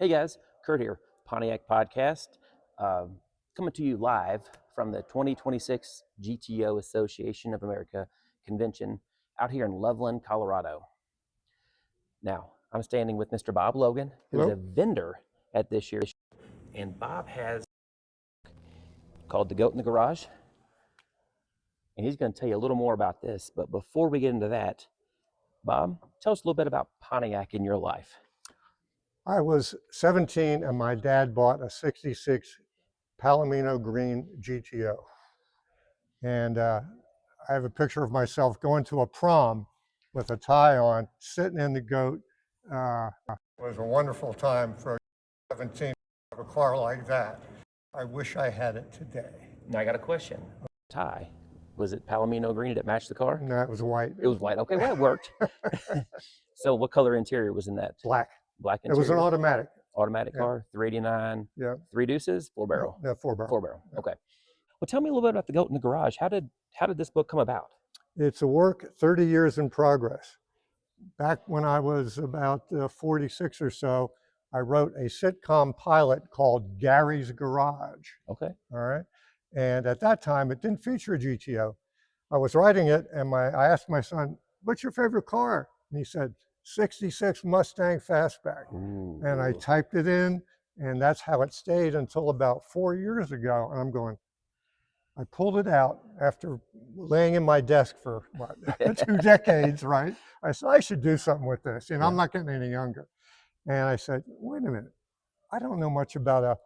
Hey guys, Kurt here, Pontiac Podcast, coming to you live from the 2026 GTO Association of America Convention out here in Loveland, Colorado. Now, I'm standing with Mr. Bob Logan, who's a vendor at this year's, and Bob has called The Goat in the Garage, and he's going to tell you a little more about this. But before we get into that, Bob, tell us a little bit about Pontiac in your life. I was 17 and my dad bought a 66 Palomino green GTO. And I have a picture of myself going to a prom with a tie on, sitting in the Goat. It was a wonderful time for 17 to have a car like that. I wish I had it today. Now I got a question. Tie, was it Palomino green? Did it match the car? No, it was white. It was white. Okay, well, it worked. So what color interior was in that? Black. Black interior? It was an automatic. Automatic car, 389, Yeah. 3 deuces, 4-barrel? No, 4-barrel. 4-barrel, okay. Well, tell me a little bit about The Goat in the Garage. How did this book come about? It's a work 30 years in progress. Back when I was about 46 or so, I wrote a sitcom pilot called Gary's Garage. Okay. All right. And at that time, it didn't feature a GTO. I was writing it, and I asked my son, "What's your favorite car?" And he said, "66 Mustang Fastback." Ooh. And I typed it in, and that's how it stayed until about 4 years ago. And I'm going, I pulled it out after laying in my desk for, what, 2 decades, right? I said, I should do something with this. You know, I'm not getting any younger. And I said, wait a minute. I don't know much about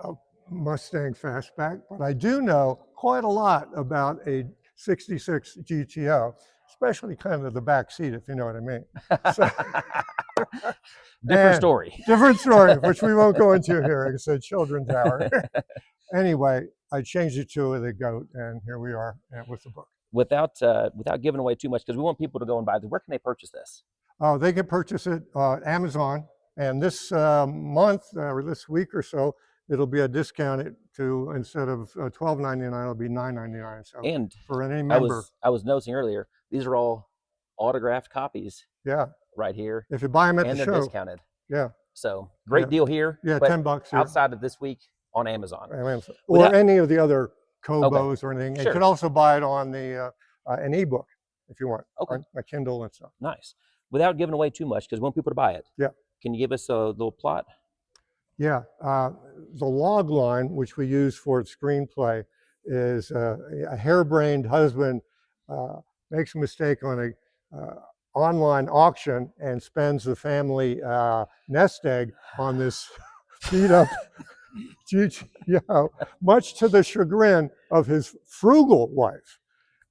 a Mustang Fastback, but I do know quite a lot about a 66 GTO, especially kind of the back seat, if you know what I mean. So, different story. Different story, which we won't go into here. It's a children's hour. Anyway, I changed it to The Goat, and here we are with the book. Without giving away too much, because we want people to go and buy this, where can they purchase this? They can purchase it on Amazon, and this month or this week or so, it'll be a discounted to, instead of $12.99, it'll be $9.99. So, and for any member, I was noticing earlier, these are all autographed copies. Yeah, right here. If you buy them at the and show, they're discounted. Yeah. So great deal here. Yeah, but $10 here. outside of this week on Amazon. Or any of the other Kobos or anything. Sure. You can also buy it on the an ebook if you want. Okay. On a Kindle and stuff. Nice. Without giving away too much, because we want people to buy it. Yeah. Can you give us a little plot? Yeah. The log line, which we use for its screenplay, is a harebrained husband makes a mistake on a online auction and spends the family nest egg on this beat up GTO, much to the chagrin of his frugal wife.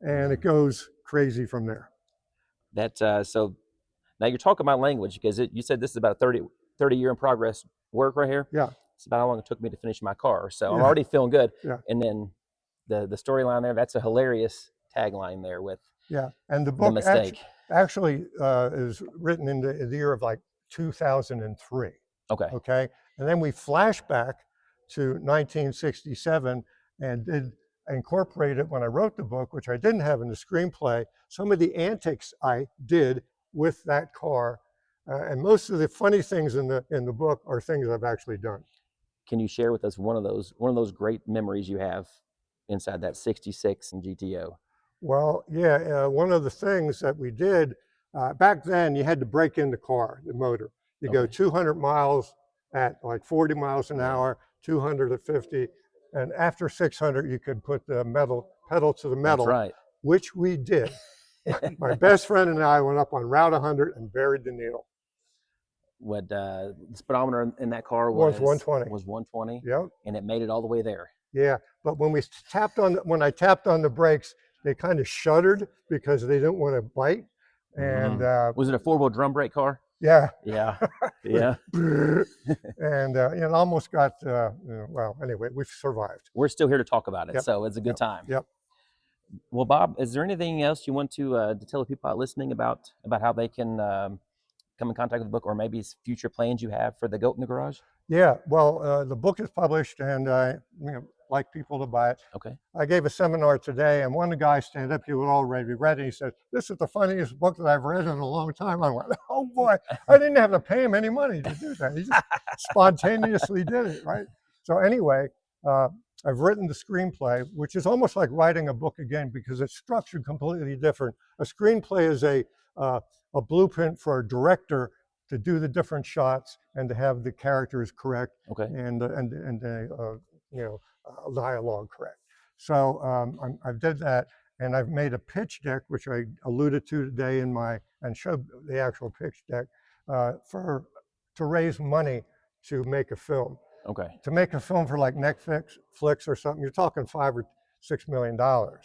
And it goes crazy from there. So now you're talking my language, because you said this is about a 30 year in progress work right here. Yeah. It's about how long it took me to finish my car. So I'm already feeling good. Yeah. And then the storyline there, that's a hilarious tagline there with and the book mistake. actually is written in the year of like 2003. Okay. And then we flash back to 1967 and did incorporate it when I wrote the book, which I didn't have in the screenplay, some of the antics I did with that car. And most of the funny things in the book are things I've actually done. Can you share with us one of those great memories you have inside that 66 and GTO? Well, yeah, one of the things that we did back then, you had to break in the car, the motor. You go 200 miles at like 40 miles an hour, 200 at 50, and after 600, you could put the pedal to the metal. That's right. Which we did. My best friend and I went up on Route 100 and buried the needle. What the speedometer in that car was 120. Was 120. Yep. And it made it all the way there. Yeah, but when I tapped on the brakes, they kind of shuddered because they didn't want to bite. And was it a 4-wheel drum brake car? Yeah. Yeah. Yeah. And it almost got. Well, anyway, we've survived. We're still here to talk about it, so it's a good time. Yep. Well, Bob, is there anything else you want to tell the people out listening about how they can come in contact with the book, or maybe future plans you have for The Goat in the Garage? Yeah. Well, the book is published, and like people to buy it. Okay. I gave a seminar today, and one of the guys stand up, he was already read it. He said, "This is the funniest book that I've read in a long time." I went, "Oh boy, I didn't have to pay him any money to do that. He just spontaneously did it, right?" So anyway, I've written the screenplay, which is almost like writing a book again because it's structured completely different. A screenplay is a blueprint for a director to do the different shots and to have the characters correct, Okay. and the dialogue correct. So I did that, and I've made a pitch deck, which I alluded to today and showed the actual pitch deck to raise money to make a film. Okay. To make a film for like Netflix or something, you're talking $5 or $6 million,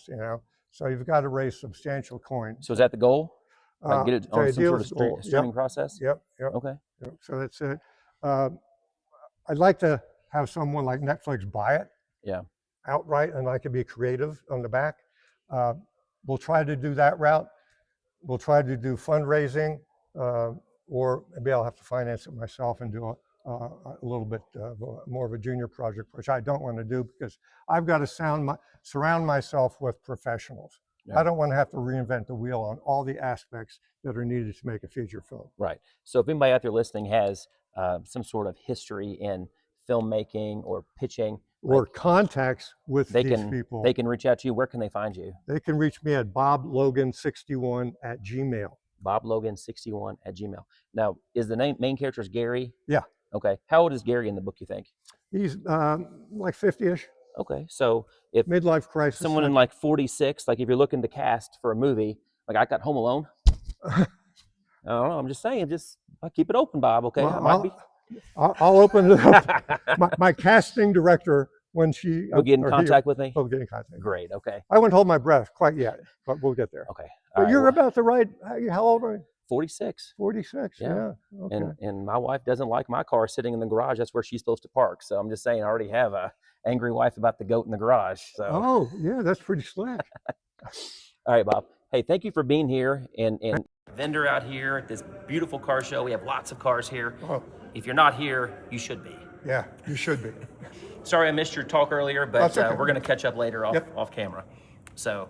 you know. So you've got to raise substantial coin. So is that the goal? Like get it on some sort of streaming Yep. process? Yep. Okay. Yep. So that's it. I'd like to have someone like Netflix buy it. Yeah. Outright, and I could be creative on the back. We'll try to do that route. We'll try to do fundraising, or maybe I'll have to finance it myself and do a little bit more of a junior project, which I don't want to do because I've got to surround myself with professionals. Yeah. I don't want to have to reinvent the wheel on all the aspects that are needed to make a feature film. Right. So if anybody out there listening has some sort of history in filmmaking or pitching, or contacts with these people, they can reach out to you. Where can they find you? They can reach me at boblogan61@gmail. boblogan61@gmail. Now, is the main character is Gary? Yeah. Okay. How old is Gary in the book, you think? He's like 50-ish. Okay. So if midlife crisis, someone in like 46, like if you're looking to cast for a movie, like I got Home Alone. I don't know. I'm just saying, I'll keep it open, Bob. Okay. Well, I'll open it up. my casting director, when she will get in contact with me. Will get in contact. Great. Okay. I wouldn't hold my breath quite yet, but we'll get there. Okay. But you're about the right. How old are you? 46. 46. Yeah. Okay. And my wife doesn't like my car sitting in the garage. That's where she's supposed to park. So I'm just saying, I already have a angry wife about the goat in the garage. So. Oh yeah, that's pretty slick. All right, Bob. Hey, thank you for being here and vendor out here at this beautiful car show. We have lots of cars here. Oh. If you're not here, you should be. Yeah, you should be. Sorry I missed your talk earlier, but okay. We're going to catch up later off camera. So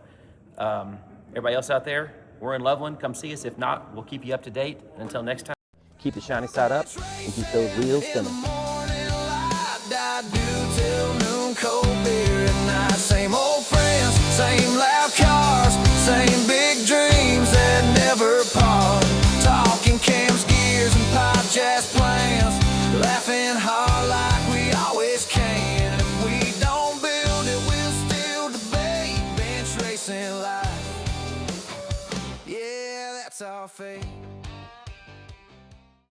everybody else out there, we're in Loveland. Come see us. If not, we'll keep you up to date. And until next time, keep the shiny side up and keep those wheels spinning. Same old friends, same loud cars, same big dreams that never part. Talking cams, gears, and Pontiac plans, laughing hard like we always can. If we don't build it, we'll still debate bench racing life. Yeah, that's our fate.